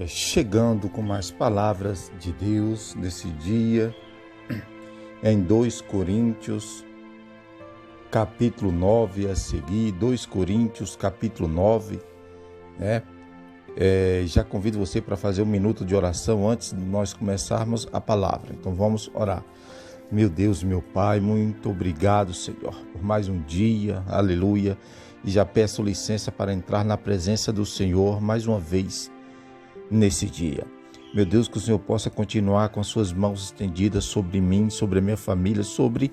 chegando com mais palavras de Deus nesse dia, em 2 Coríntios, capítulo 9 a seguir, 2 Coríntios, capítulo 9, né? Já convido você para fazer um minuto de oração antes de nós começarmos a palavra. Então vamos orar. Meu Deus, meu Pai, muito obrigado, Senhor, por mais um dia, aleluia. E já peço licença para entrar na presença do Senhor mais uma vez nesse dia. Meu Deus, que o Senhor possa continuar com as suas mãos estendidas sobre mim, sobre a minha família, sobre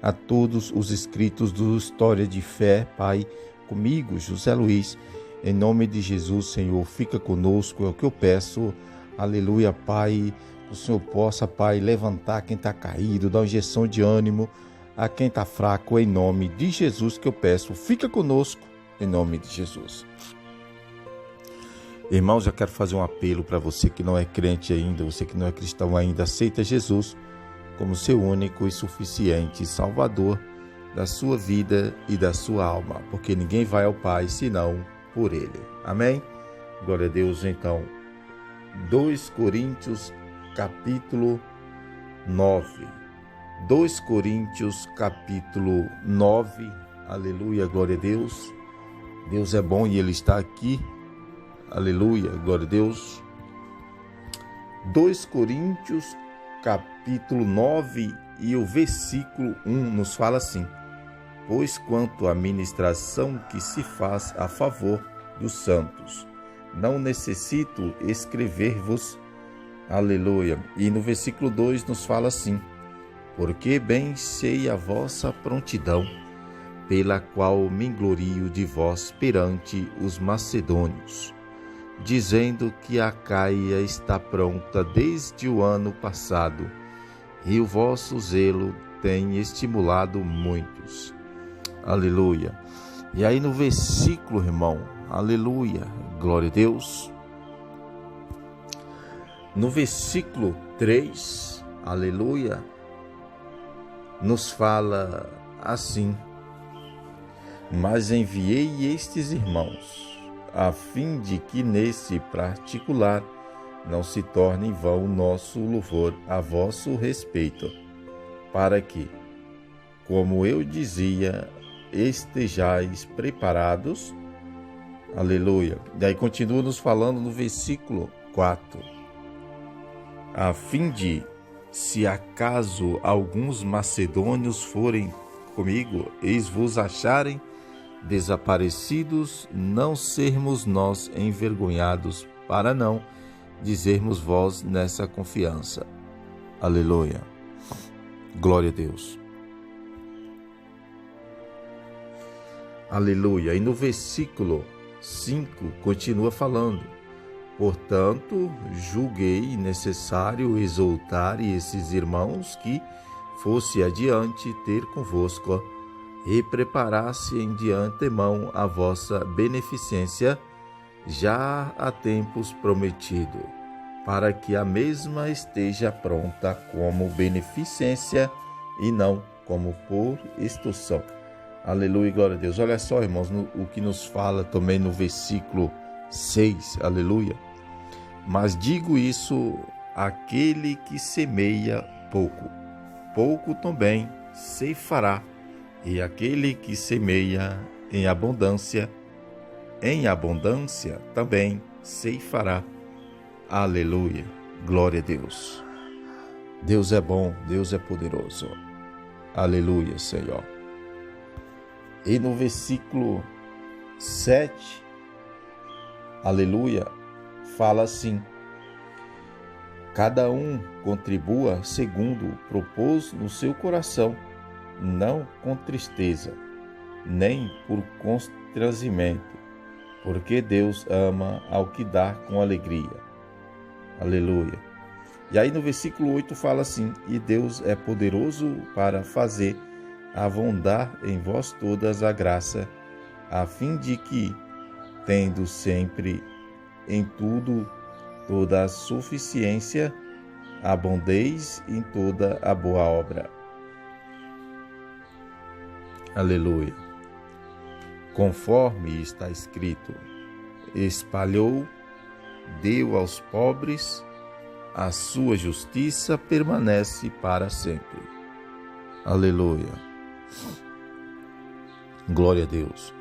a todos os inscritos do História de Fé, Pai, comigo, José Luiz. Em nome de Jesus, Senhor, fica conosco, é o que eu peço, aleluia, Pai. Que o Senhor possa, Pai, levantar quem está caído, dar uma injeção de ânimo a quem está fraco, em nome de Jesus que eu peço. Fica conosco, em nome de Jesus. Irmãos, eu quero fazer um apelo para você que não é crente ainda, você que não é cristão ainda, aceita Jesus como seu único e suficiente Salvador da sua vida e da sua alma, porque ninguém vai ao Pai senão por Ele. Amém? Glória a Deus. Então, 2 Coríntios, capítulo 9. 2 Coríntios, capítulo 9. Aleluia, glória a Deus. Deus é bom e Ele está aqui. Aleluia, glória a Deus. 2 Coríntios, capítulo 9 e o versículo 1 nos fala assim: pois quanto à ministração que se faz a favor dos santos, não necessito escrever-vos. Aleluia. E no versículo 2 nos fala assim: porque bem sei a vossa prontidão, pela qual me glorio de vós perante os macedônios, dizendo que a Caia está pronta desde o ano passado, e o vosso zelo tem estimulado muitos. Aleluia. E aí no versículo, irmão, aleluia, glória a Deus. No versículo 3, aleluia, nos fala assim: mas enviei estes irmãos, a fim de que nesse particular não se torne em vão o nosso louvor a vosso respeito, para que, como eu dizia, estejais preparados. Aleluia. Daí continua nos falando no versículo 4. A fim de, se acaso alguns macedônios forem comigo, eis vos acharem desaparecidos, não sermos nós envergonhados, para não dizermos vós nessa confiança. Aleluia. Glória a Deus. Aleluia. E no versículo 5 continua falando: portanto, julguei necessário exortar esses irmãos que fosse adiante ter convosco e preparassem de antemão a vossa beneficência, já há tempos prometido, para que a mesma esteja pronta como beneficência e não como por extorsão. Aleluia, glória a Deus. Olha só, irmãos, o que nos fala também no versículo 6, aleluia. Mas digo isso àquele que semeia pouco, pouco também ceifará, e aquele que semeia em abundância também ceifará. Aleluia, glória a Deus. Deus é bom, Deus é poderoso. Aleluia, Senhor. E no versículo 7, aleluia, fala assim: cada um contribua segundo propôs no seu coração, não com tristeza, nem por constrangimento, porque Deus ama ao que dá com alegria. Aleluia. E aí no versículo 8 fala assim: e Deus é poderoso para fazer abundar em vós todas a graça, a fim de que, tendo sempre em tudo toda a suficiência, abundeis em toda a boa obra. Aleluia. Conforme está escrito: espalhou deu aos pobres, a sua justiça permanece para sempre. Aleluia. Glória a Deus.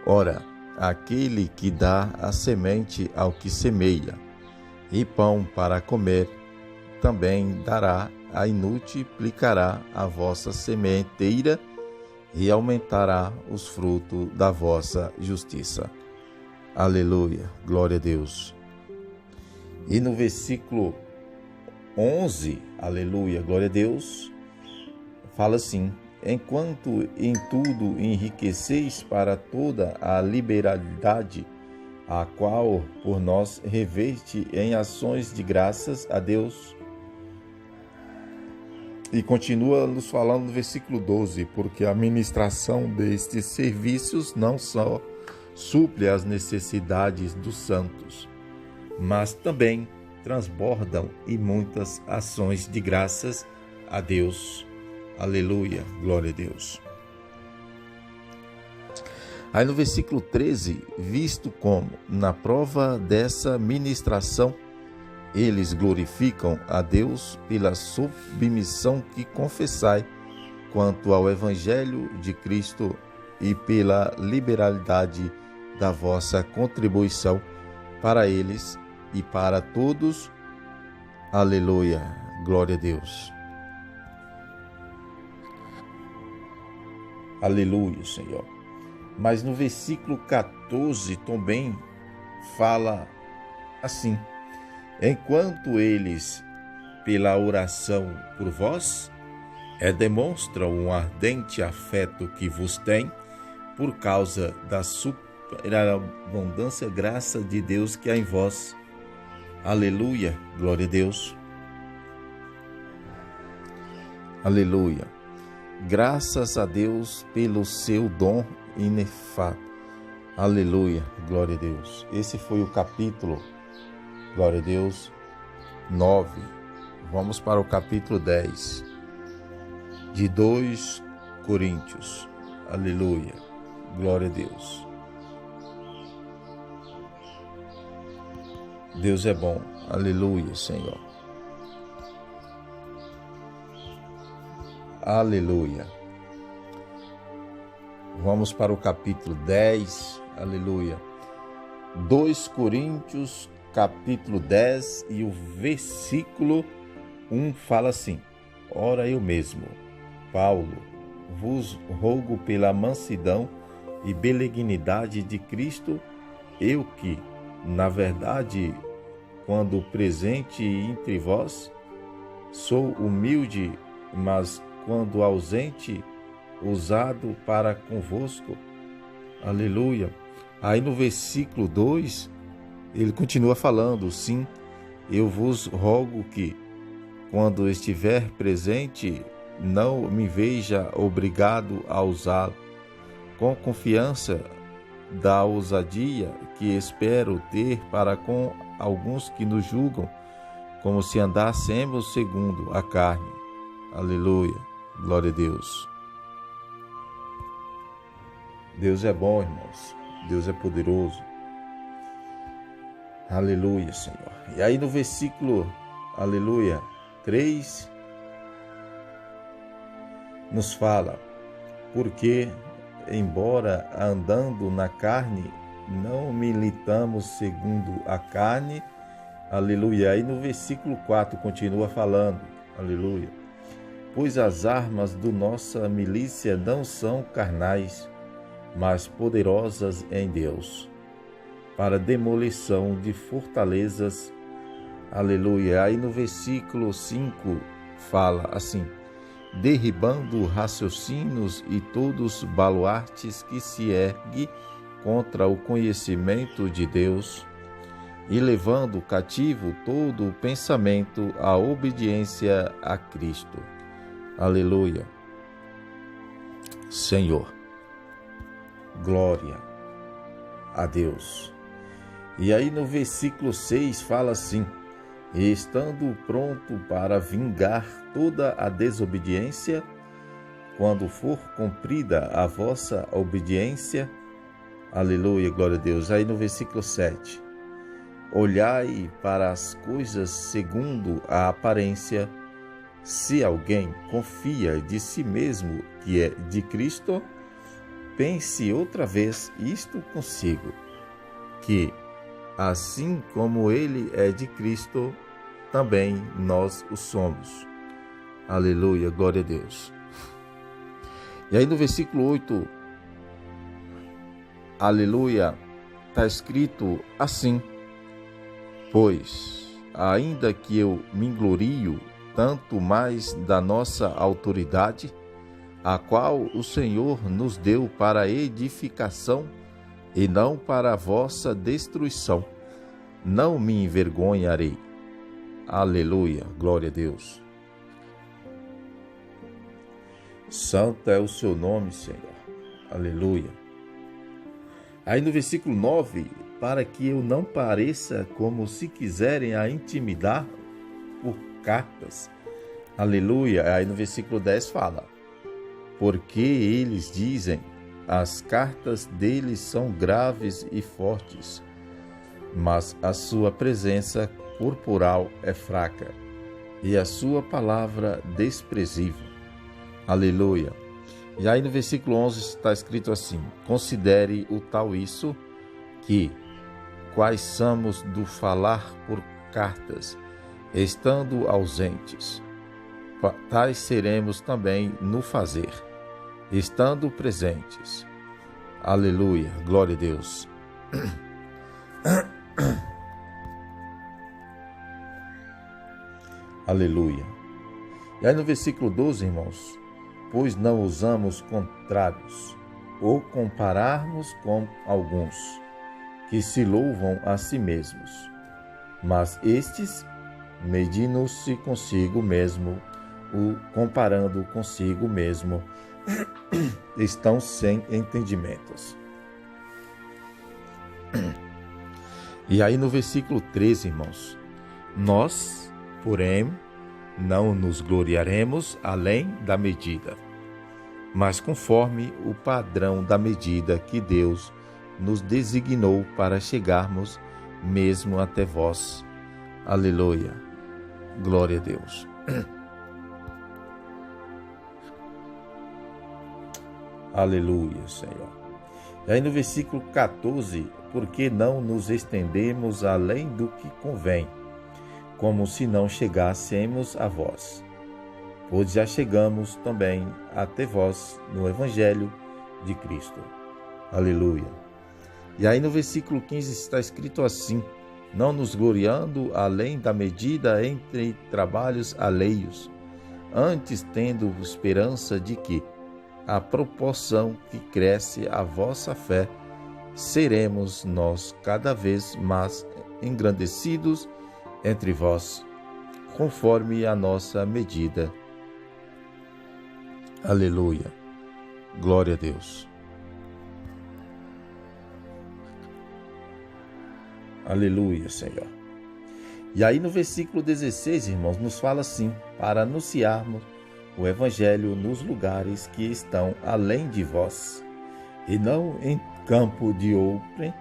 Ora, aquele que dá a semente ao que semeia, e pão para comer, também dará e multiplicará a vossa sementeira e aumentará os frutos da vossa justiça. Aleluia, glória a Deus. E no versículo 11, aleluia, glória a Deus, fala assim: enquanto em tudo enriqueceis para toda a liberalidade, a qual por nós reveste em ações de graças a Deus. E continua nos falando no versículo 12, porque a ministração destes serviços não só suple as necessidades dos santos, mas também transbordam em muitas ações de graças a Deus. Aleluia, glória a Deus. Aí no versículo 13, visto como na prova dessa ministração eles glorificam a Deus pela submissão que confessai quanto ao Evangelho de Cristo e pela liberalidade da vossa contribuição para eles e para todos. Aleluia, glória a Deus. Aleluia, Senhor. Mas no versículo 14 também fala assim: enquanto eles, pela oração por vós, demonstram um ardente afeto que vos tem, por causa da superabundância graça de Deus que há em vós. Aleluia, glória a Deus. Aleluia. Graças a Deus pelo seu dom inefável. Aleluia, glória a Deus. Esse foi o capítulo, glória a Deus, 9. Vamos para o capítulo 10 de 2 Coríntios. Aleluia, glória a Deus. Deus é bom. Aleluia, Senhor. Aleluia. Vamos para o capítulo 10. Aleluia. 2 Coríntios, capítulo 10 e o versículo 1 fala assim: ora eu mesmo, Paulo, vos rogo pela mansidão e benignidade de Cristo, eu que, na verdade, quando presente entre vós, sou humilde, mas quando ausente, usado para convosco. Aleluia. Aí no versículo 2, ele continua falando: sim, eu vos rogo que, quando estiver presente, não me veja obrigado a usá-lo, com confiança da ousadia que espero ter para com alguns que nos julgam, como se andássemos segundo a carne. Aleluia, glória a Deus. Deus é bom, irmãos. Deus é poderoso. Aleluia, Senhor. E aí no versículo, aleluia, 3, nos fala: porque, embora andando na carne, não militamos segundo a carne. Aleluia. Aí no versículo 4 continua falando, aleluia: pois as armas do nossa milícia não são carnais, mas poderosas em Deus, para demolição de fortalezas. Aleluia. Aí no versículo 5 fala assim: derribando raciocínios e todos baluartes que se ergue contra o conhecimento de Deus, e levando cativo todo o pensamento à obediência a Cristo. Aleluia. Senhor, glória a Deus. E aí no versículo 6 fala assim: e estando pronto para vingar toda a desobediência, quando for cumprida a vossa obediência. Aleluia, glória a Deus. Aí no versículo 7: Olhai para as coisas segundo a aparência. Se alguém confia de si mesmo que é de Cristo, pense outra vez isto consigo, que, assim como ele é de Cristo, também nós o somos. Aleluia, glória a Deus. E aí no versículo 8, aleluia, está escrito assim: pois, ainda que eu me glorio tanto mais da nossa autoridade, a qual o Senhor nos deu para edificação e não para a vossa destruição, não me envergonharei. Aleluia, glória a Deus. Santo é o seu nome, Senhor. Aleluia. Aí no versículo 9, para que eu não pareça como se quiserem a intimidar por cartas. Aleluia. Aí no versículo 10 fala: porque eles dizem, as cartas deles são graves e fortes, mas a sua presença corporal é fraca e a sua palavra desprezível. Aleluia. E aí no versículo 11 está escrito assim: considere o tal isso, que quais somos do falar por cartas, estando ausentes, tais seremos também no fazer, estando presentes. Aleluia, glória a Deus. Aleluia. E aí no versículo 12, irmãos: pois não usamos contrários, ou compararmos com alguns, que se louvam a si mesmos, mas estes, medindo-se consigo mesmo, comparando consigo mesmo, estão sem entendimentos. E aí no versículo 13, irmãos: nós, porém, não nos gloriaremos além da medida, mas conforme o padrão da medida que Deus nos designou para chegarmos mesmo até vós. Aleluia, glória a Deus. Aleluia, Senhor. E aí no versículo 14: porque não nos estendemos além do que convém, como se não chegássemos a vós, pois já chegamos também até vós no Evangelho de Cristo. Aleluia. E aí no versículo 15 está escrito assim: não nos gloriando além da medida entre trabalhos alheios, antes tendo esperança de que, à proporção que cresce a vossa fé, seremos nós cada vez mais engrandecidos entre vós, conforme a nossa medida. Aleluia. Glória a Deus. Aleluia, Senhor. E aí no versículo 16, irmãos, nos fala assim: para anunciarmos o Evangelho nos lugares que estão além de vós, e não em campo de outrem,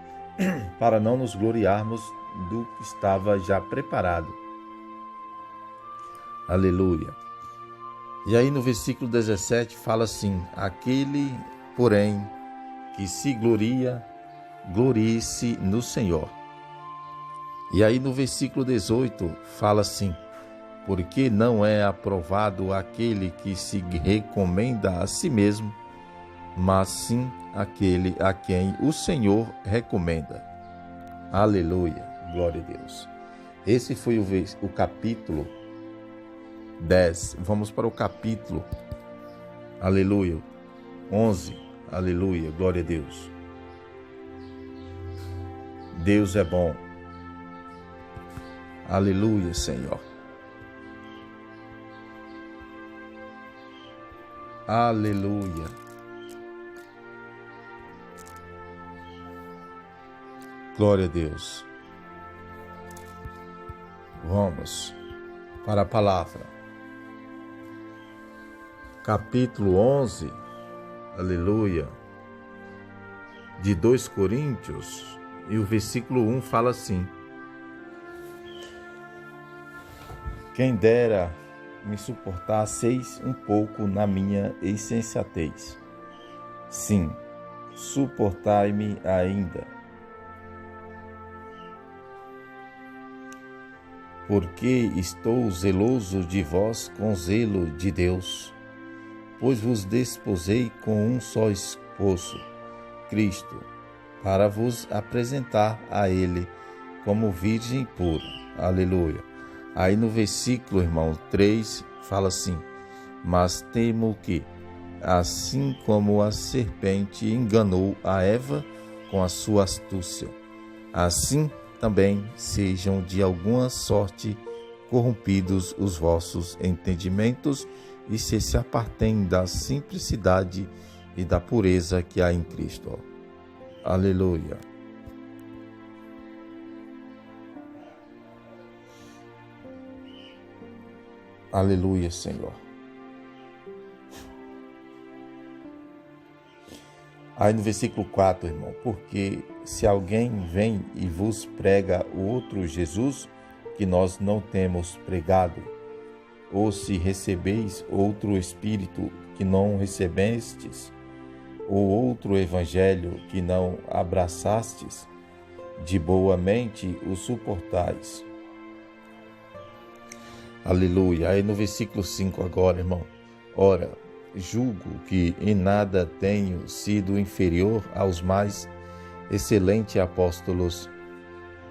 para não nos gloriarmos do que estava já preparado. Aleluia. E aí no versículo 17 fala assim: aquele, porém, que se gloria, glorie-se no Senhor. E aí no versículo 18 fala assim: porque não é aprovado aquele que se recomenda a si mesmo, mas sim aquele a quem o Senhor recomenda. Aleluia, glória a Deus. Esse foi o capítulo 10. Vamos para o capítulo, aleluia, 11. Aleluia, glória a Deus. Deus é bom. Aleluia, Senhor. Aleluia. Glória a Deus. Vamos para a palavra. Capítulo 11, aleluia, de 2 Coríntios, e o versículo 1 fala assim: Quem dera me suportasseis um pouco na minha insensatez. Sim, suportai-me ainda. Porque estou zeloso de vós com zelo de Deus, pois vos desposei com um só esposo, Cristo, para vos apresentar a Ele como virgem pura. Aleluia. Aí no versículo, irmão, 3, fala assim: mas temo que, assim como a serpente enganou a Eva com a sua astúcia, assim também sejam de alguma sorte corrompidos os vossos entendimentos e se apartem da simplicidade e da pureza que há em Cristo. Aleluia. Aleluia, Senhor. Aí no versículo 4, irmão, porque se alguém vem e vos prega o outro Jesus, que nós não temos pregado, ou se recebeis outro Espírito que não recebestes, ou outro Evangelho que não abraçastes, de boa mente o suportais. Aleluia. Aí no versículo 5 agora, irmão. Ora, julgo que em nada tenho sido inferior aos mais excelentes apóstolos.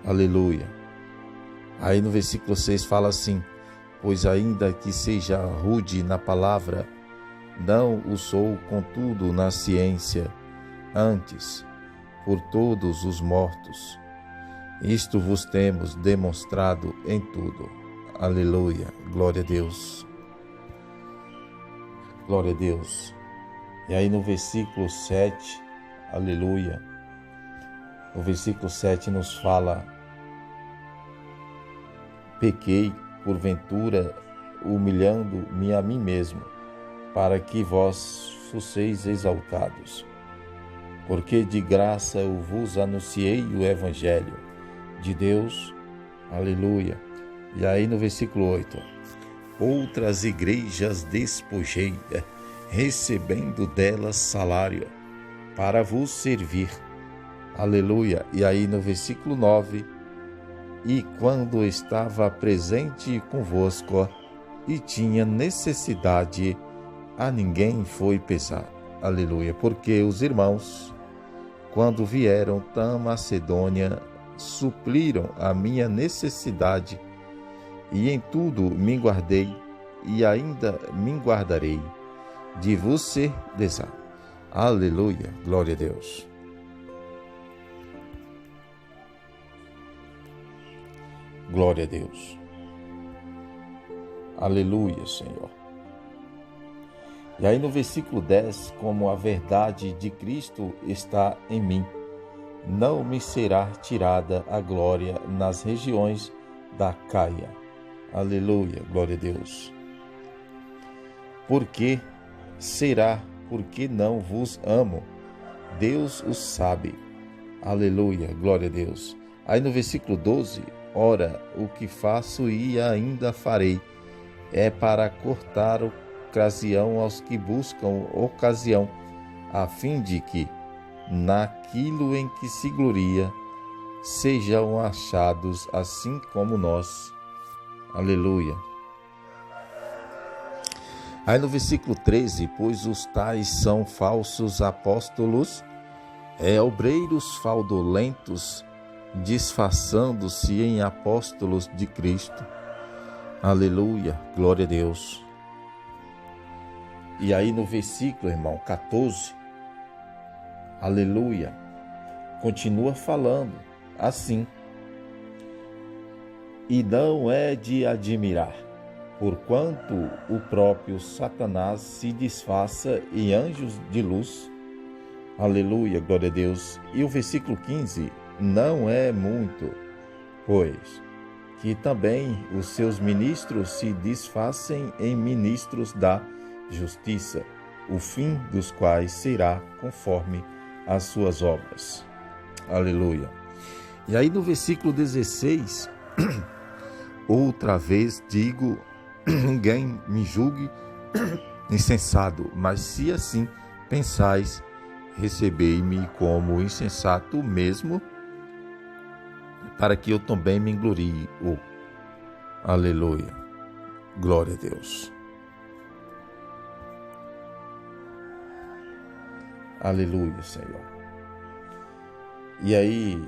Aleluia. Aí no versículo 6 fala assim: pois ainda que seja rude na palavra, não o sou contudo na ciência, antes, por todos os mortos. Isto vos temos demonstrado em tudo. Aleluia. Glória a Deus. Glória a Deus. E aí no versículo 7, aleluia, o versículo 7 nos fala: pequei, porventura, humilhando-me a mim mesmo, para que vós fosseis exaltados. Porque de graça eu vos anunciei o Evangelho de Deus. Aleluia. E aí no versículo 8, outras igrejas despojei, recebendo delas salário, para vos servir. Aleluia. E aí no versículo 9, e quando estava presente convosco e tinha necessidade, a ninguém foi pesar. Aleluia. Porque os irmãos, quando vieram da Macedônia, supriram a minha necessidade, e em tudo me guardei, e ainda me guardarei de vos ser desar. Aleluia, glória a Deus. Glória a Deus. Aleluia, Senhor. E aí no versículo 10, como a verdade de Cristo está em mim, não me será tirada a glória nas regiões da Caia. Aleluia, glória a Deus. Porque será, porque não vos amo. Deus o sabe. Aleluia, glória a Deus. Aí no versículo 12, ora, o que faço e ainda farei, é para cortar ocasião aos que buscam ocasião, a fim de que, naquilo em que se gloria, sejam achados assim como nós. Aleluia. Aí no versículo 13, pois os tais são falsos apóstolos, obreiros fraudulentos, disfarçando-se em apóstolos de Cristo. Aleluia, glória a Deus. E aí no versículo, irmão, 14, aleluia, continua falando assim: e não é de admirar, porquanto o próprio Satanás se disfarça em anjos de luz. Aleluia, glória a Deus. E o versículo 15, não é muito, pois que também os seus ministros se disfarcem em ministros da justiça, o fim dos quais será conforme as suas obras. Aleluia. E aí no versículo 16, Outra vez digo, ninguém me julgue insensato, mas se assim pensais, recebei-me como insensato mesmo, para que eu também me glorie. Aleluia. Glória a Deus. Aleluia, Senhor. E aí,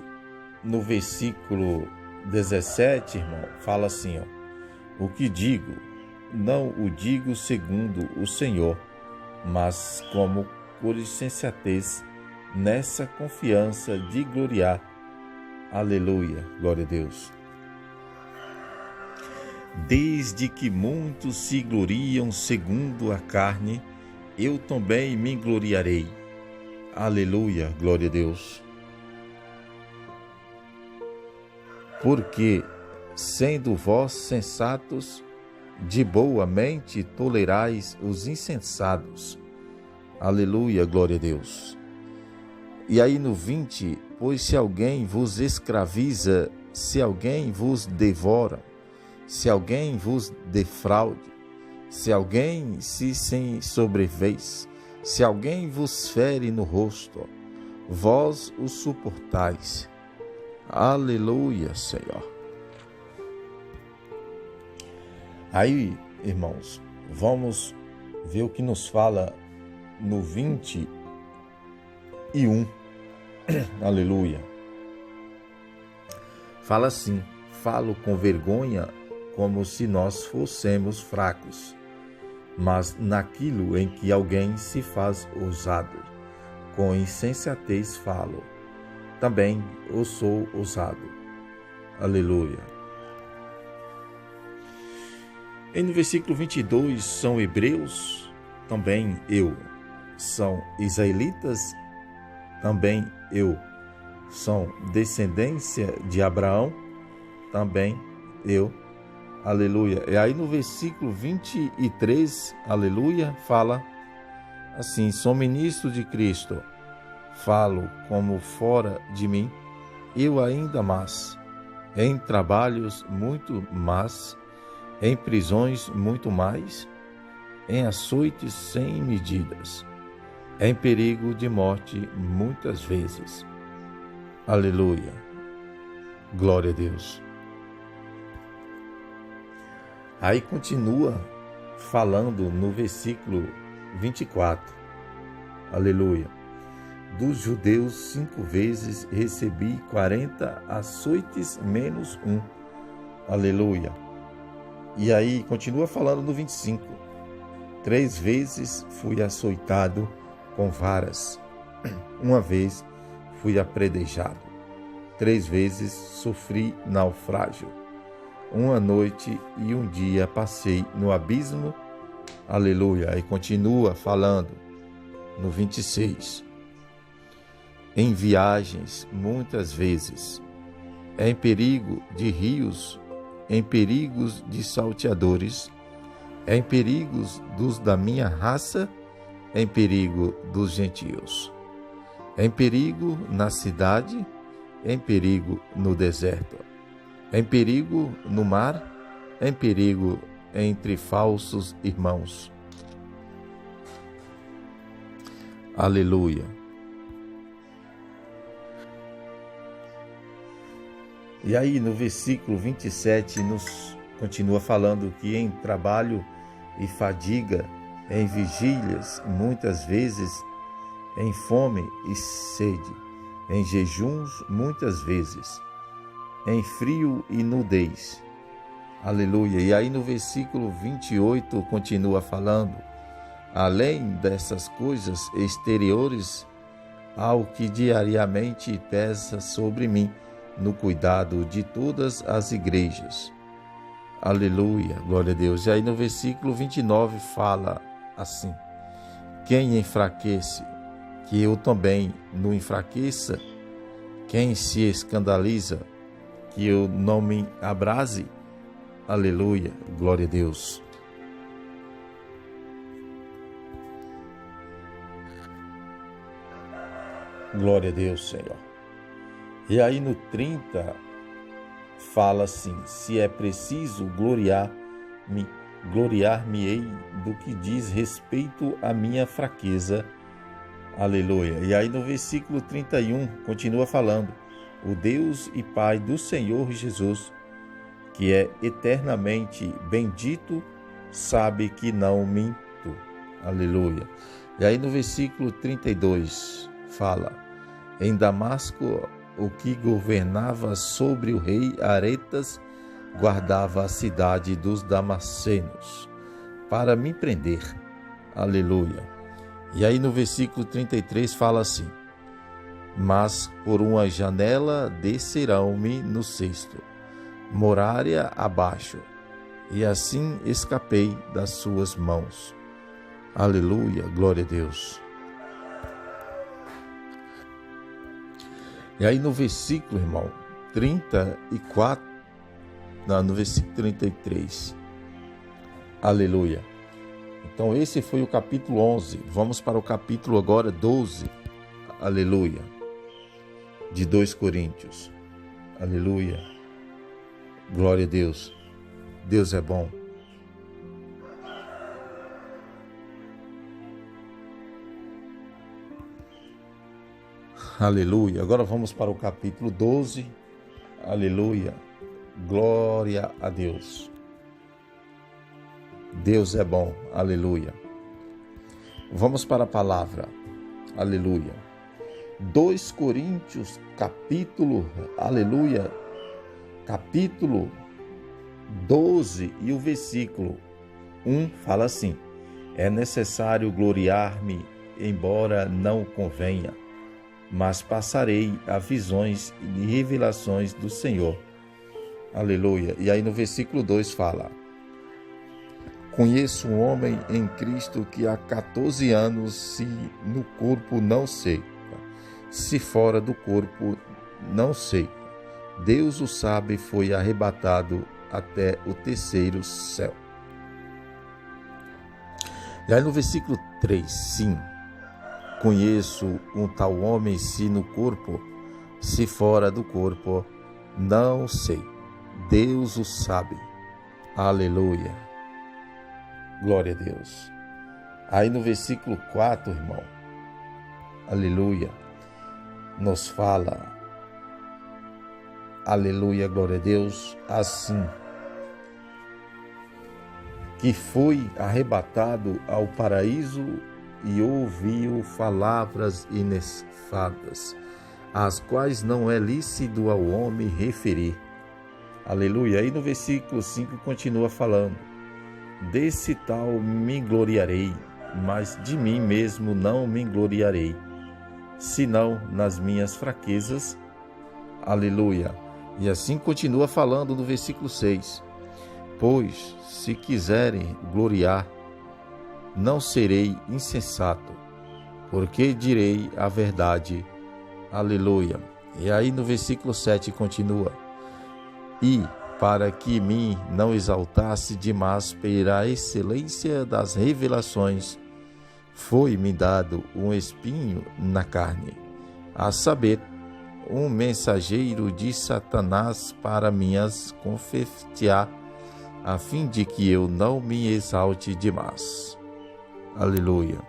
no versículo 17, irmão, fala assim, ó: o que digo, não o digo segundo o Senhor, mas como por insensatez, nessa confiança de gloriar. Aleluia, glória a Deus. Desde que muitos se gloriam segundo a carne, eu também me gloriarei. Aleluia, glória a Deus. Porque, sendo vós sensatos, de boa mente tolerais os insensatos. Aleluia, glória a Deus. E aí no 20, pois se alguém vos escraviza, se alguém vos devora, se alguém vos defraude, se alguém se sem sobrevez, se alguém vos fere no rosto, vós o suportais. Aleluia, Senhor. Aí, irmãos, vamos ver o que nos fala no 21. Aleluia. Fala assim: falo com vergonha, como se nós fôssemos fracos, mas naquilo em que alguém se faz ousado, com insensatez falo, também eu sou ousado. Aleluia. E no versículo 22, são hebreus, também eu. São israelitas, também eu. São descendência de Abraão, também eu. Aleluia. E aí no versículo 23, aleluia, fala assim: sou ministro de Cristo, falo como fora de mim, eu ainda mais, em trabalhos muito mais, em prisões muito mais, em açoites sem medidas, em perigo de morte muitas vezes. Aleluia. Glória a Deus. Aí continua falando no versículo 24. Aleluia. Dos judeus 5 vezes recebi 40 açoites menos um. Aleluia. E aí continua falando no 25. 3 vezes fui açoitado com varas. 1 vez fui apredejado. 3 vezes sofri naufrágio. 1 noite e 1 dia passei no abismo. Aleluia. E continua falando no 26. Em viagens muitas vezes, em perigo de rios, em perigos de salteadores, em perigos dos da minha raça, em perigo dos gentios, em perigo na cidade, em perigo no deserto, em perigo no mar, em perigo entre falsos irmãos. Aleluia. E aí no versículo 27 nos continua falando que em trabalho e fadiga, em vigílias, muitas vezes, em fome e sede, em jejuns, muitas vezes, em frio e nudez. Aleluia. E aí no versículo 28 continua falando: além dessas coisas exteriores, ao que diariamente pesa sobre mim, no cuidado de todas as igrejas. Aleluia, glória a Deus. E aí no versículo 29 fala assim: quem enfraquece, que eu também não enfraqueça. Quem se escandaliza, que eu não me abrase. Aleluia, glória a Deus. Glória a Deus, Senhor. E aí no 30 fala assim: se é preciso gloriar-me-ei do que diz respeito à minha fraqueza. Aleluia. E aí no versículo 31 continua falando: o Deus e Pai do Senhor Jesus, que é eternamente bendito, sabe que não minto. Aleluia. E aí no versículo 32 fala: em Damasco, o que governava sobre o rei Aretas guardava a cidade dos damascenos para me prender. Aleluia. E aí no versículo 33 fala assim: mas por uma janela descerão-me no cesto, muralha abaixo, e assim escapei das suas mãos. Aleluia, glória a Deus. E aí no versículo, irmão, 34, no versículo 33, aleluia. Então esse foi o capítulo 11, vamos para o capítulo agora 12, aleluia, de 2 Coríntios, aleluia, glória a Deus, Deus é bom. Aleluia. Agora vamos para o capítulo 12. Aleluia. Glória a Deus. Deus é bom. Aleluia. Vamos para a palavra. Aleluia. 2 Coríntios, capítulo, aleluia, capítulo 12 e o versículo 1 fala assim: é necessário gloriar-me, embora não convenha, mas passarei a visões e revelações do Senhor. Aleluia. E aí no versículo 2 fala: conheço um homem em Cristo que há 14 anos, se no corpo não seca, se fora do corpo não seca. Deus o sabe, foi arrebatado até o terceiro céu. E aí no versículo 3, sim, conheço um tal homem, se no corpo, se fora do corpo, não sei. Deus o sabe. Aleluia. Glória a Deus. Aí no versículo 4, irmão, aleluia, nos fala, aleluia, glória a Deus, assim, que foi arrebatado ao paraíso e ouviu palavras inesfadas, as quais não é lícito ao homem referir. Aleluia. Aí no versículo 5 continua falando: desse tal me gloriarei, mas de mim mesmo não me gloriarei, senão nas minhas fraquezas. Aleluia. E assim continua falando no versículo 6: pois se quiserem gloriar, não serei insensato, porque direi a verdade. Aleluia. E aí no versículo 7 continua: e para que me não exaltasse demais pela excelência das revelações, foi-me dado um espinho na carne, a saber, um mensageiro de Satanás para me as confeitear, a fim de que eu não me exalte demais. Aleluia.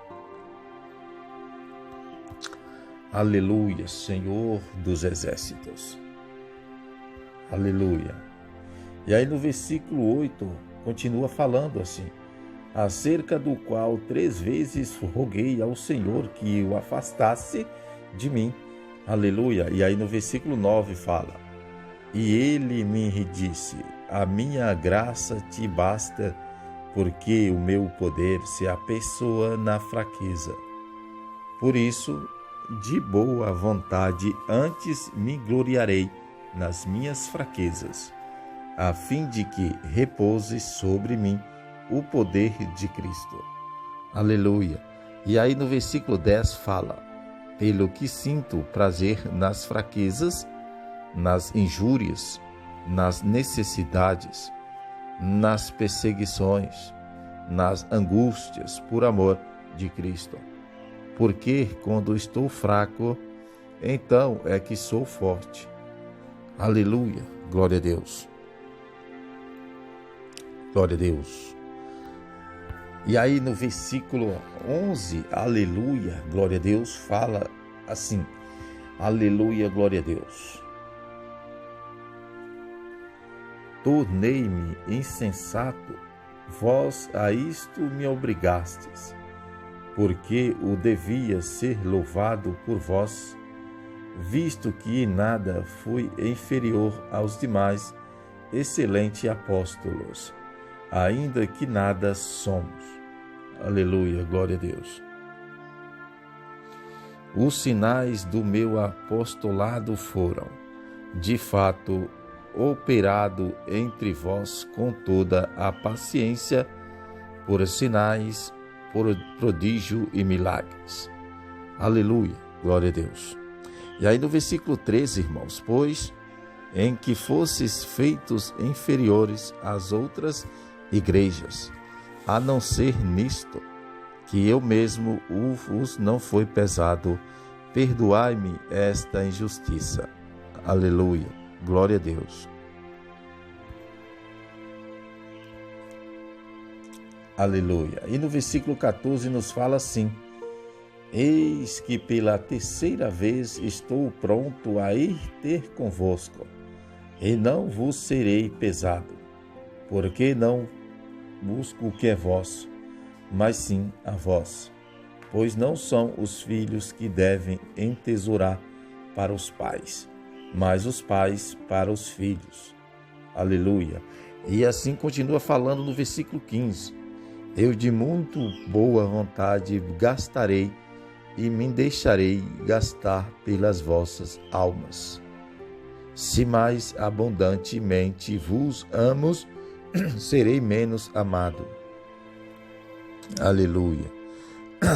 Aleluia, Senhor dos exércitos. Aleluia. E aí no versículo 8 continua falando assim: acerca do qual 3 vezes roguei ao Senhor que o afastasse de mim. Aleluia. E aí no versículo 9 fala: e ele me disse: a minha graça te basta, porque o meu poder se aperfeiçoa na fraqueza. Por isso, de boa vontade, antes me gloriarei nas minhas fraquezas, a fim de que repouse sobre mim o poder de Cristo. Aleluia. E aí no versículo 10 fala: pelo que sinto prazer nas fraquezas, nas injúrias, nas necessidades, nas perseguições, nas angústias, por amor de Cristo. Porque quando estou fraco, então é que sou forte. Aleluia, Glória a Deus. Glória a Deus. E aí no versículo 11, aleluia, glória a Deus, fala assim, aleluia, glória a Deus. Tornei-me insensato, vós a isto me obrigastes, porque o devia ser louvado por vós, visto que em nada fui inferior aos demais excelentes apóstolos, ainda que nada somos. Aleluia, glória a Deus. Os sinais do meu apostolado foram, de fato, operado entre vós com toda a paciência, por sinais, por prodígio e milagres. Aleluia, glória a Deus. E aí no versículo 13, irmãos, pois em que fosses feitos inferiores às outras igrejas, a não ser nisto, que eu mesmo vos não foi pesado, perdoai-me esta injustiça. Aleluia, glória a Deus. Aleluia. E no versículo 14 nos fala assim, eis que pela terceira vez estou pronto a ir ter convosco, e não vos serei pesado, porque não busco o que é vosso, mas sim a vós, pois não são os filhos que devem entesourar para os pais, mas os pais para os filhos. Aleluia. E assim continua falando no versículo 15, eu de muito boa vontade gastarei e me deixarei gastar pelas vossas almas. Se mais abundantemente vos amo, serei menos amado. Aleluia.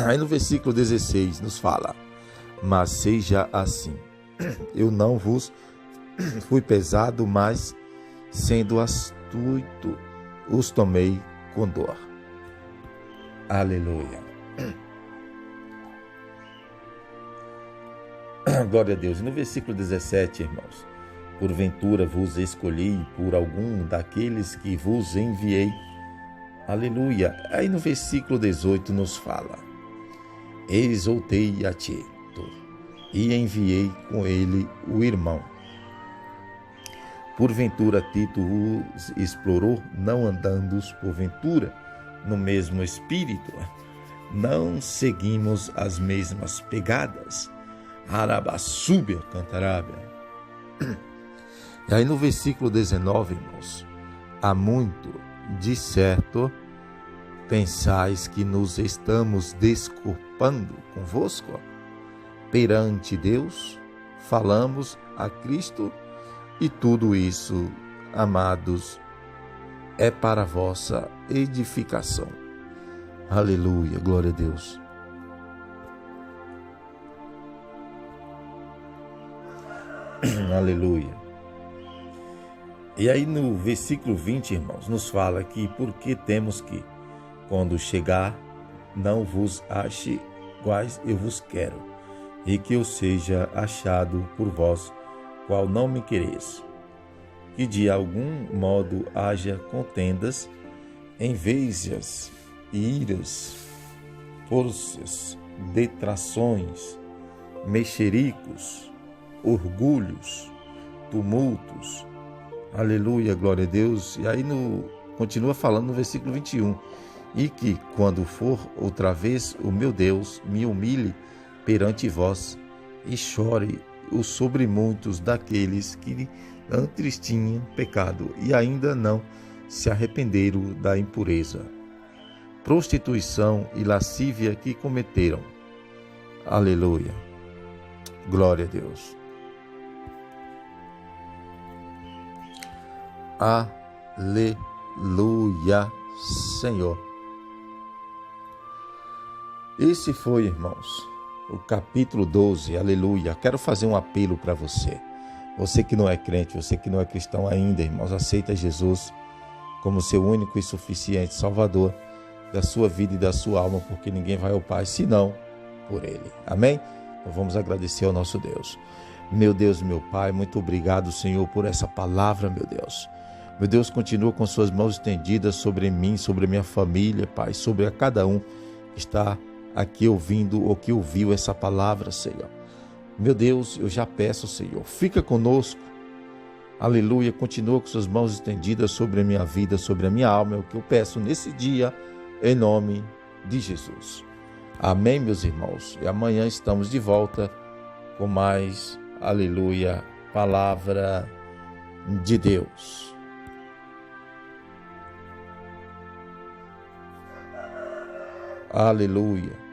Aí no versículo 16 nos fala, mas seja assim, eu não vos fui pesado, mas sendo astuto, os tomei com dor. Aleluia. Glória a Deus. E no versículo 17, irmãos, porventura vos escolhi por algum daqueles que vos enviei. Aleluia. Aí no versículo 18 nos fala, exaltei a Tito e enviei com ele o irmão. Porventura Tito os explorou, não andando porventura no mesmo espírito, não seguimos as mesmas pegadas. Arabassúbia, cantarábia. E aí no versículo 19, irmãos, há muito, de certo, pensais que nos estamos desculpando convosco? Perante Deus, falamos a Cristo, e tudo isso, amados, é para a vossa edificação. Aleluia, glória a Deus. Aleluia. E aí no versículo 20, irmãos, nos fala que porque temos que, quando chegar, não vos ache iguais eu vos quero, e que eu seja achado por vós, qual não me quereis. Que de algum modo haja contendas, envejas, iras, forças, detrações, mexericos, orgulhos, tumultos. Aleluia, glória a Deus. E aí continua falando no versículo 21. E que, quando for outra vez, o meu Deus me humilhe perante vós e chore os sobremuitos daqueles que antes tinham pecado e ainda não se arrependeram da impureza, prostituição e lascívia que cometeram. Aleluia, glória a Deus. Aleluia, Senhor. Esse foi, irmãos, o capítulo 12, aleluia. Quero fazer um apelo para você. Você que não é crente, você que não é cristão ainda, irmãos, aceita Jesus como seu único e suficiente Salvador da sua vida e da sua alma, porque ninguém vai ao Pai senão por Ele. Amém? Então vamos agradecer ao nosso Deus. Meu Deus, meu Pai, muito obrigado, Senhor, por essa palavra, meu Deus. Meu Deus, continua com suas mãos estendidas sobre mim, sobre a minha família, Pai, sobre a cada um que está aqui ouvindo ou que ouviu essa palavra, Senhor. Meu Deus, eu já peço, Senhor, fica conosco. Aleluia, continua com suas mãos estendidas sobre a minha vida, sobre a minha alma, é o que eu peço nesse dia, em nome de Jesus. Amém, meus irmãos. E amanhã estamos de volta com mais, aleluia, palavra de Deus. Aleluia.